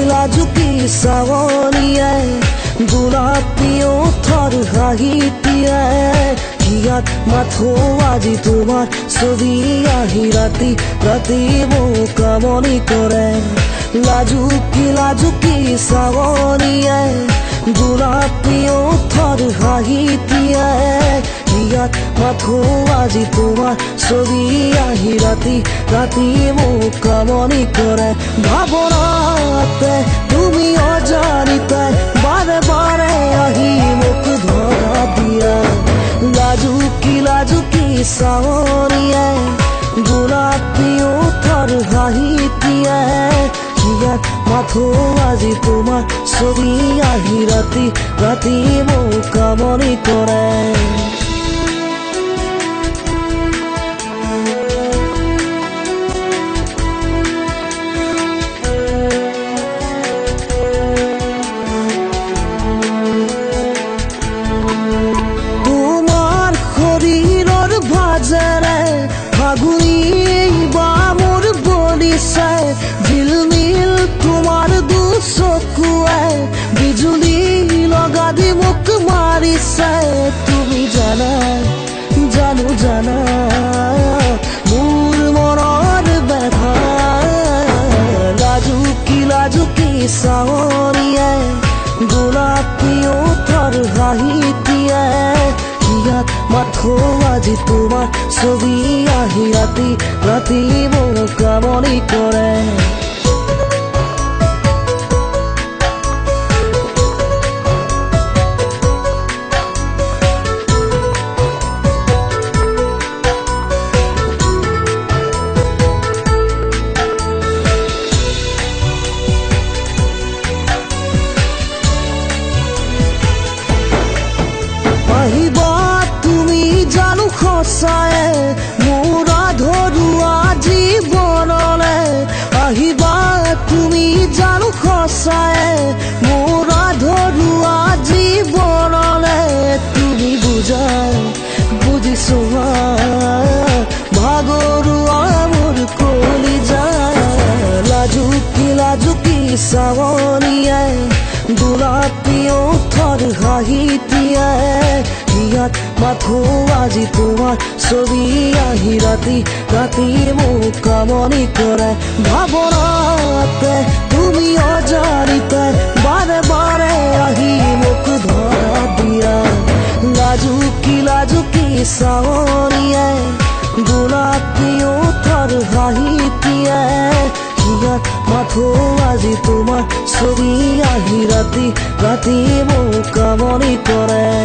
লাজুকি চাৱনিয়ে গোলাপী ওঠৰ হাঁহিটিয়ে হিয়াত মাথো আজি তোমাৰ ছবি আহি ৰাতি ৰাতি মোক আমনি কৰে লাজুকি চাৱনিয়ে গোলাপী ওঠৰ হাঁহিটিয়ে হিয়াত মাথো আজি তোমাৰ ছবি আহি ৰাতি ৰাতি মোক আমনি কৰে ভাৱনাতে তুমি অজানিতে বাৰে বাৰে আহি মোক ধৰা দিয়া লাজুকি চাৱনিয়ে গোলাপী ওঠৰ হাঁহিটিয়ে হিয়াত মাথো আজি তোমাৰ ছবি আহি ৰাতি ৰাতি মোক আমনি কৰে ফাগুনি বামুৰ বলিছে ঝিলমিল তোমাৰ দুচকুৱে বিজুলী লগা দি মোক মাৰিছে তুমি জানা মোৰ মনৰ ব্যথা লাজুকি চাৱনিয়ে গোলাপী ওঠৰ হাঁহিটিয়ে হিয়াত মাথো আজি তোমাৰ ছবি আহি ৰাতি ৰাতি মোক আমনি কৰে আহিবা তুমি জানো সঁচায়ে মোৰ আধৰুৱা জীৱনলে আহিবা তুমি জানো সঁচায়ে মোৰ আধৰুৱা জীৱনলে তুমি বুজিছো ভাগৰুৱা মোৰ কলিজা লাজুকি চাৱনিয়ে গোলাপী ওঠৰ হাঁহিটিয়ে হিয়াত মাথো আজি তোমাৰ ছবি আহি ৰাতি ৰাতি মোক আমনি কৰে ভাৱনাতে তুমি অজানিতে বাৰে বাৰে আহি মোক ধৰা দিয়া লাজুকি চাৱনিয়ে গোলাপী ওঠৰ হাঁহিটিয়ে হিয়াত মাথো আজি তোমাৰ ছবি আহি ৰাতি ৰাতি মোক আমনি কৰে